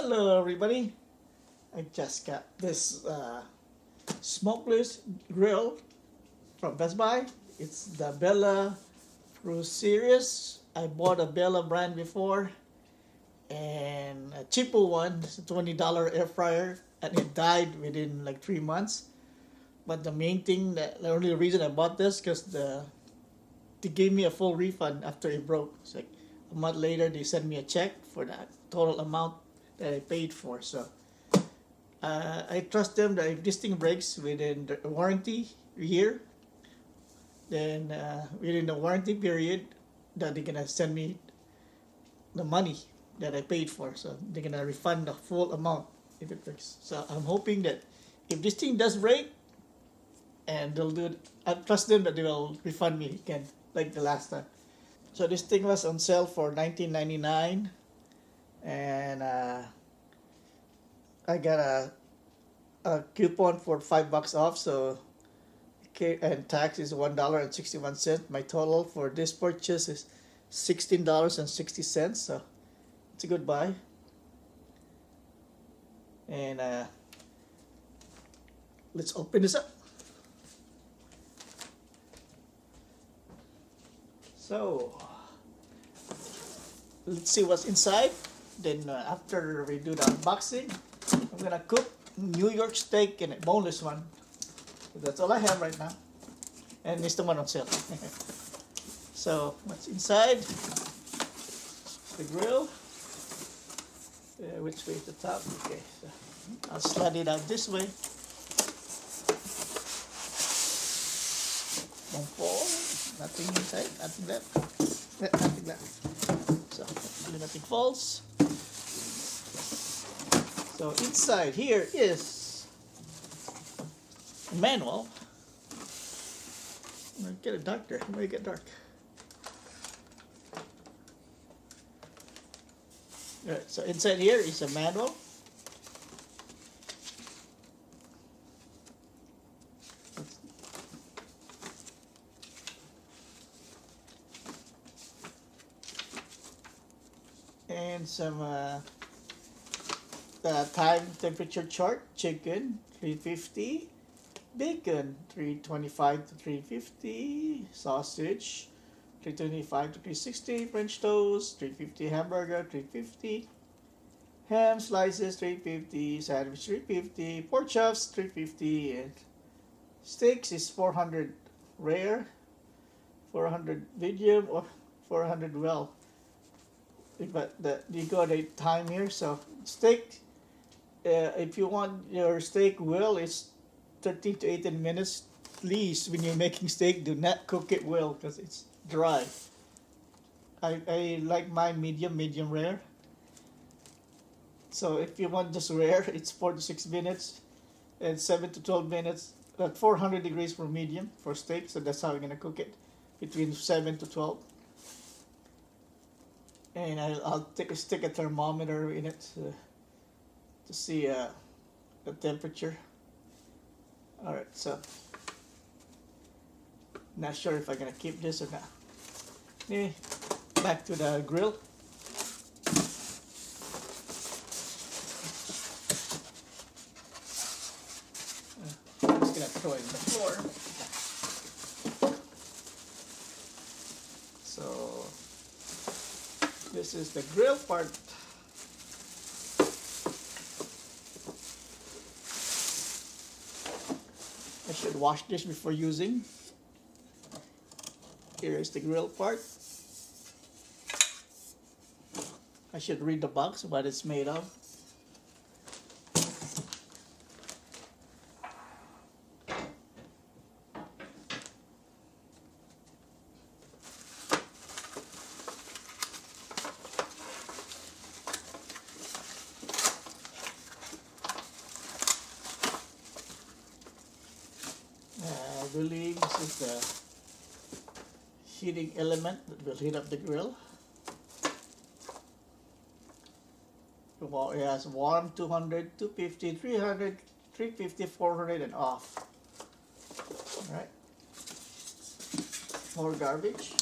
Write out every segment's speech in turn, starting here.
Hello everybody, I just got this smokeless grill from Best Buy. It's the Bella Pro Series. I bought a Bella brand before and a cheaper one. It's a $20 air fryer and it died within like 3 months. But the main thing, the only reason I bought this because they gave me a full refund after it broke. It's like a month later they sent me a check for that total amount that I paid for. So I trust them that if this thing breaks within the warranty year, then within the warranty period, that they're gonna send me the money that I paid for. So they're gonna refund the full amount if it breaks. So I'm hoping that if this thing does break, and they'll do it, I trust them that they will refund me again like the last time. So this thing was on sale for $19.99, and I got a coupon for $5 off. So and tax is $1.61. My total for this purchase is $16.60. So it's a good buy. And let's open this up. So let's see what's inside. Then after we do the unboxing, I'm gonna cook New York steak and a boneless one. So that's all I have right now, and it's the one on sale. So what's inside? The grill. Which way is the top? Okay, so I'll slide it out this way. Don't fall. Nothing inside, nothing left. Nothing left. So hopefully nothing falls. So inside here is a manual. I'm gonna get it dark there. Make it dark. Alright, so inside here is a manual. And some time temperature chart. Chicken 350, bacon 325 to 350, sausage 325 to 360, French toast 350, hamburger 350, ham slices 350, sandwich 350, pork chops 350, and steaks is 400 rare, 400 medium, or 400 well. But you got a time here. So steak, if you want your steak well, it's 13 to 18 minutes. Please, when you're making steak, do not cook it well because it's dry. I like mine medium rare. So if you want just rare, it's 4 to 6 minutes and 7 to 12 minutes at 400 degrees for medium for steak. So that's how we're gonna cook it, between 7 to 12. And I'll stick a thermometer in it to see the temperature. Alright, so not sure if I'm gonna keep this or not. Anyway, back to the grill. I'm just gonna throw it on the floor. So this is the grill part. I should wash this before using. Here is the grill part. I should read the box, what it's made of. I believe this is the heating element that will heat up the grill. Well, it has warm 200, 250, 300, 350, 400, and off. Alright. More garbage.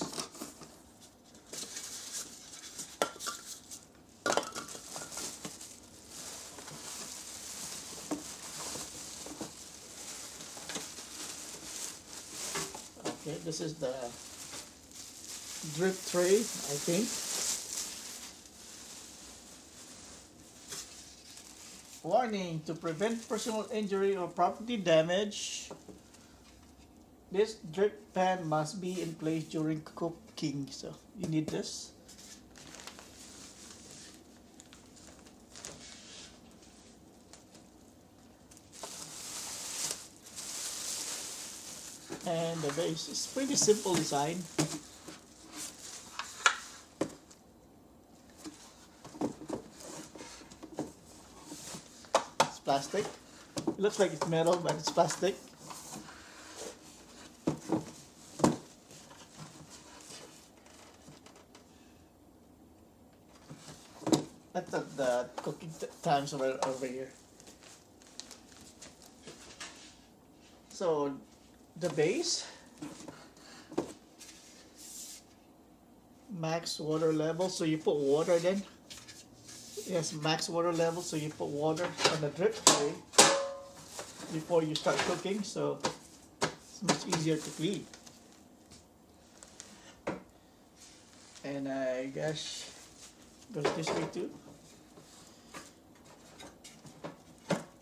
Okay, this is the drip tray, I think. Warning: to prevent personal injury or property damage, this drip pan must be in place during cooking. So you need this. And the base is pretty simple design. It's plastic. It looks like it's metal, but it's plastic. I thought the cooking times were over here. So the base, max water level, so you put water then. Yes, max water level, so you put water on the drip tray before you start cooking, so it's much easier to clean. And I guess goes this way too.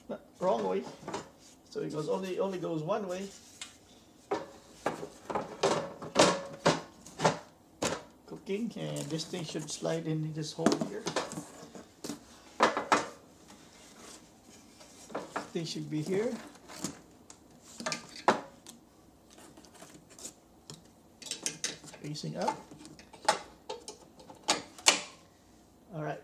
No, wrong way. So it goes only goes one way. Cooking, and this thing should slide in this hole here. This thing should be here. Facing up. All right.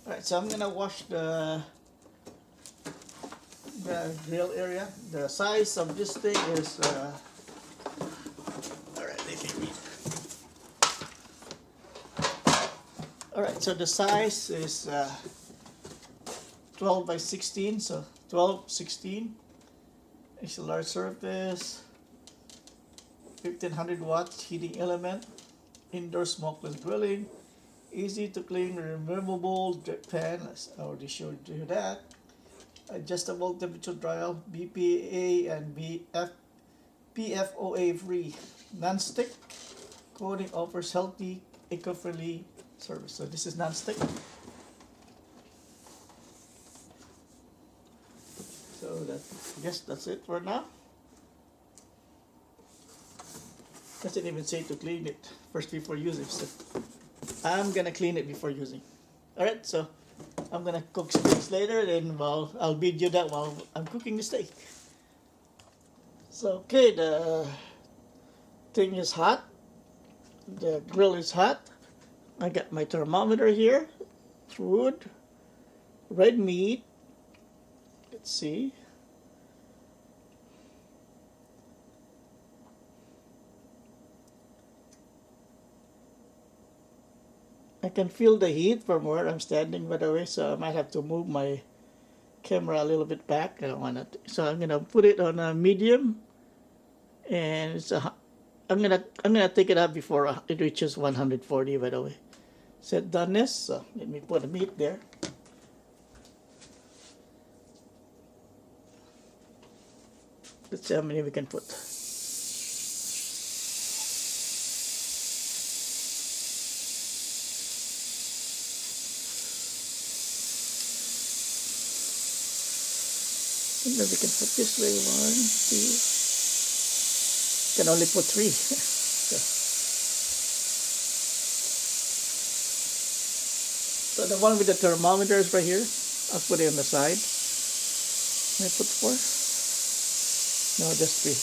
Alright, so I'm gonna wash the grill area. The size of this thing is alright, let me read. Alright, so the size is 12 by 16, so 12/16. It's a large surface, 1500 watts heating element, indoor smokeless grilling. Easy to clean, removable drip pan. I already showed you that. Adjustable temperature dial, BPA and PFOA free. Non-stick coating offers healthy, eco-friendly service. So this is non-stick. So I guess that's it for now. Doesn't even say to clean it first before using. So I'm gonna clean it before using. Alright, so I'm gonna cook steaks later, then I'll video that while I'm cooking the steak. So okay, the thing is hot. The grill is hot. I got my thermometer here. Wood. Red meat. Let's see. I can feel the heat from where I'm standing, by the way, so I might have to move my camera a little bit back. I don't want to. So I'm gonna put it on a medium, and I'm gonna take it out before it reaches 140. By the way, set doneness. So let me put the meat there. Let's see how many we can put. And then we can put this way, 1, 2. Can only put 3. So the one with the thermometer is right here. I'll put it on the side. Can I put 4? No, just 3.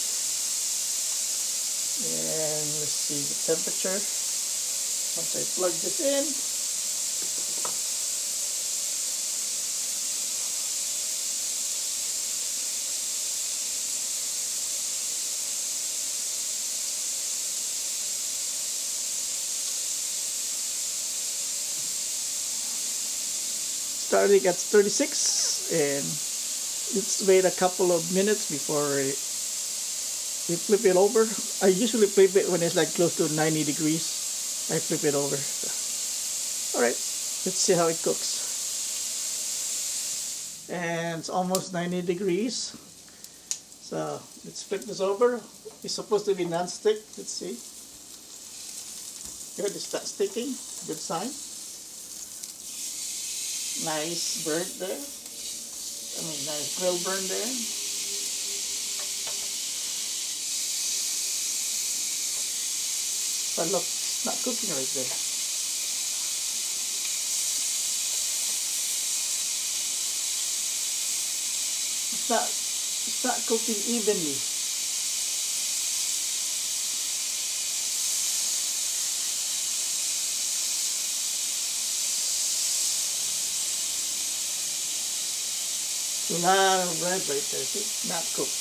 And let's see the temperature. Once I plug this in, starting at 36, and let's wait a couple of minutes before we flip it over. I usually flip it when it's like close to 90 degrees. I flip it over. So. Alright, Let's see how it cooks. And it's almost 90 degrees. So let's flip this over. It's supposed to be non-stick. Let's see. Good, it's not sticking. Good sign. Nice burn there. Nice grill burn there. But look, it's not cooking right there. It's not cooking evenly. A lot of red right there. See? Not cooked.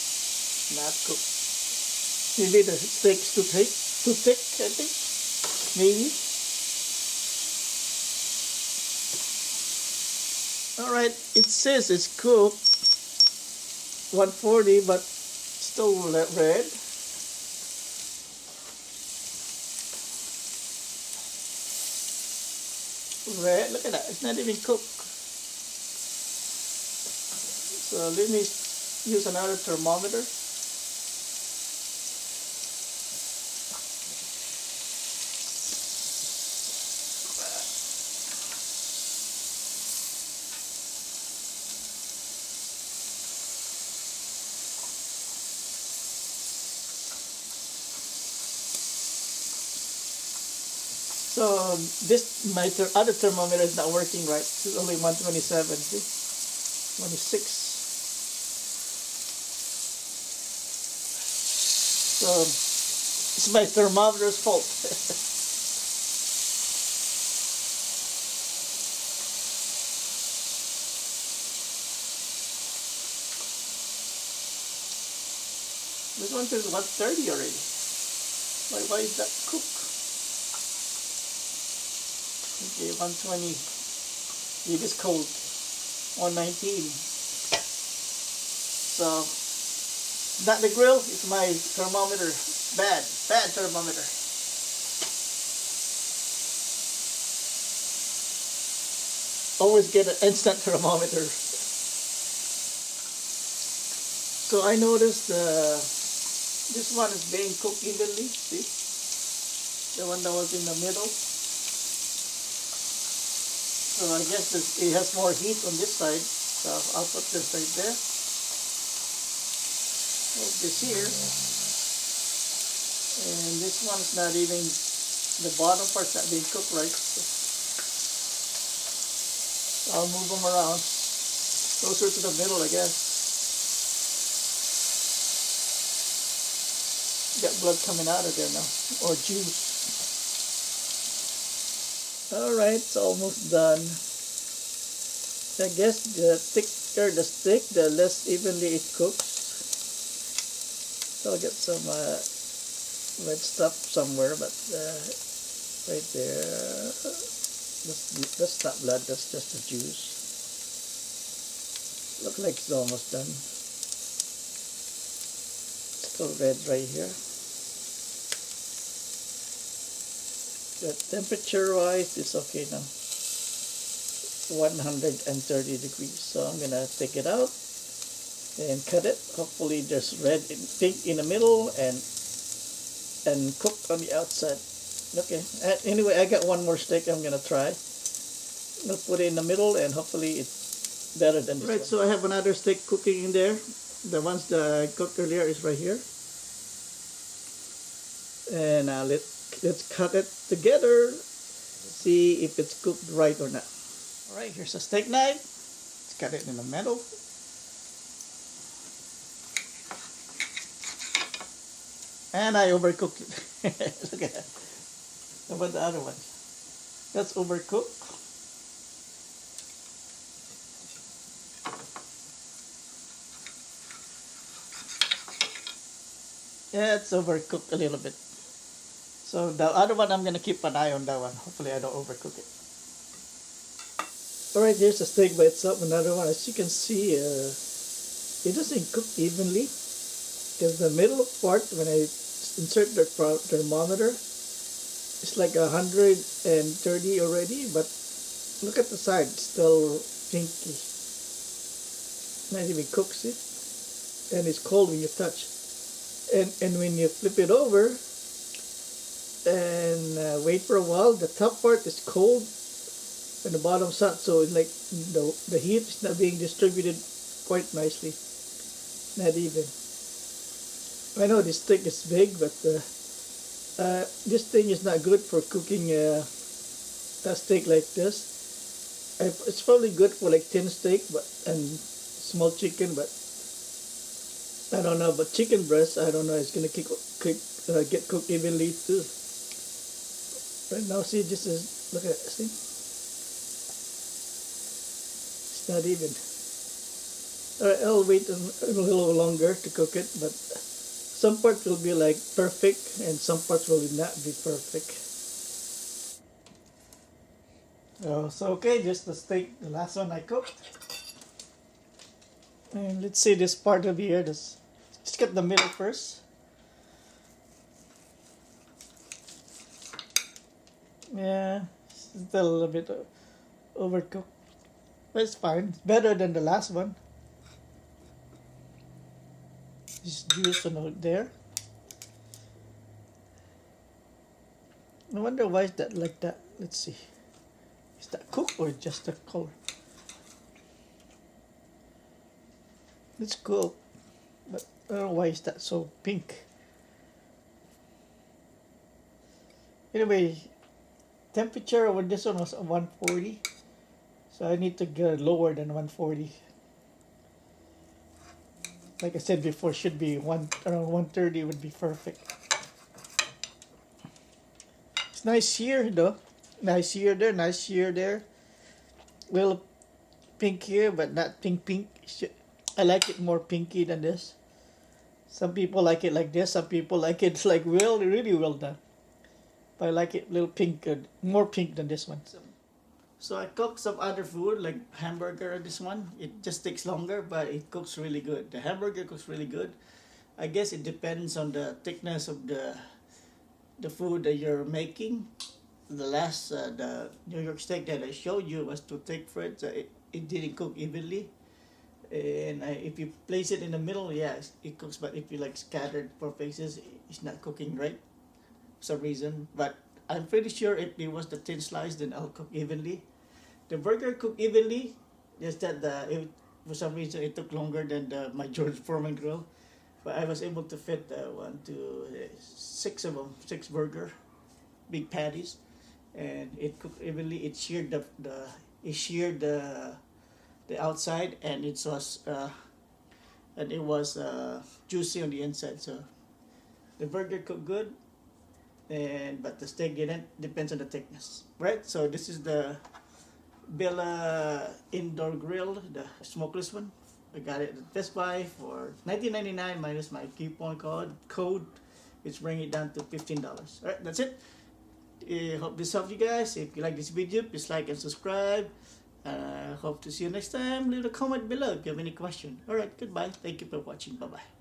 Not cooked. Maybe the steak's too thick. Too thick, I think. Maybe. Alright, it says it's cooked 140, but still red. Red, look at that, it's not even cooked. So let me use another thermometer. So my other thermometer is not working right. It's only 127. See, 26. So it's my thermometer's fault. This one says 130 already. Why is that cooked? Okay, 120. It is cold. 119. So, not the grill, it's my thermometer. Bad thermometer. Always get an instant thermometer. So I noticed this one is being cooked evenly. See? The one that was in the middle. So I guess it has more heat on this side. So I'll put this right there. Put this here. And this one is not even, the bottom part's not being cooked right. So I'll move them around. Closer to the middle, I guess. Got blood coming out of there now. Or juice. Alright, it's almost done. I guess the thicker the steak, the less evenly it cooks. So I'll get some red stuff somewhere, but right there. That's not blood, that's just the juice. Looks like it's almost done. Still red right here. The temperature wise it's okay now, 130 degrees. So I'm gonna take it out and cut it. Hopefully there's red and pink in the middle and cooked on the outside. Okay, anyway, I got one more steak I'm gonna try. I'll put it in the middle and hopefully it's better than this one. So I have another steak cooking in there. The ones that I cooked earlier is right here. And let's cut it together, see if it's cooked right or not. Alright, here's a steak knife. Let's cut it in the middle. And I overcooked it. Look at that. How about the other one? That's overcooked. Yeah, it's overcooked a little bit. So the other one, I'm going to keep an eye on that one. Hopefully I don't overcook it. Alright, here's the steak by itself. Another one. As you can see, it doesn't cook evenly. Because the middle part, when I insert the thermometer, it's like 130 already. But Look at the side, it's still pinky. Not even cooks it, and it's cold when you touch. And when you flip it over and wait for a while, the top part is cold and the bottom's hot, so it's like the heat is not being distributed quite nicely. Not even. I know this stick is big, but this thing is not good for cooking a steak like this. It's probably good for like thin steak, and small chicken, but I don't know. But chicken breast, I don't know. It's gonna get cooked evenly too. Right now, see, just look at it. See, it's not even. Alright, I'll wait a little longer to cook it, but some parts will be like perfect, and some parts will not be perfect. Oh, so okay, just the steak, the last one I cooked. And let's see this part of here. Let's get the middle first. Yeah, still a little bit overcooked, but it's fine. It's better than the last one. Just juice on there. I wonder why is that like that. Let's see. Is that cooked or just the color? It's cooked, but I don't know why is that so pink. Anyway, temperature over this one was 140, so I need to get lower than 140. Like I said before, should be around 130 would be perfect. It's nice here though. Nice here there, nice here there. Little pink here, but not pink. I like it more pinky than this. Some people like it like this. Some people like it like really well done. But I like it a little pink, more pink than this one. So I cooked some other food like hamburger. This one it just takes longer, but it cooks really good. The hamburger cooks really good. I guess it depends on the thickness of the food that you're making. The last the New York steak that I showed you was too thick for it, so it didn't cook evenly. And if you place it in the middle, yeah, it cooks. But if you like scattered for places, it's not cooking right for some reason. But I'm pretty sure if it was the thin slice, then I'll cook evenly. The burger cooked evenly, just that for some reason it took longer than my George Foreman grill. But I was able to fit 6 of them, 6 burger, big patties, and it cooked evenly. It sheared the outside, and it was juicy on the inside. So the burger cooked good, but the steak didn't. Depends on the thickness, right? So this is the Bella indoor grill, the smokeless one. I got it at Best Buy for $19.99 minus my coupon code, which bring it down to $15. All right, that's it. I hope this helped you guys. If you like this video, please like and subscribe. Hope to see you next time. Leave a comment below if you have any question. Alright, goodbye. Thank you for watching. Bye-bye.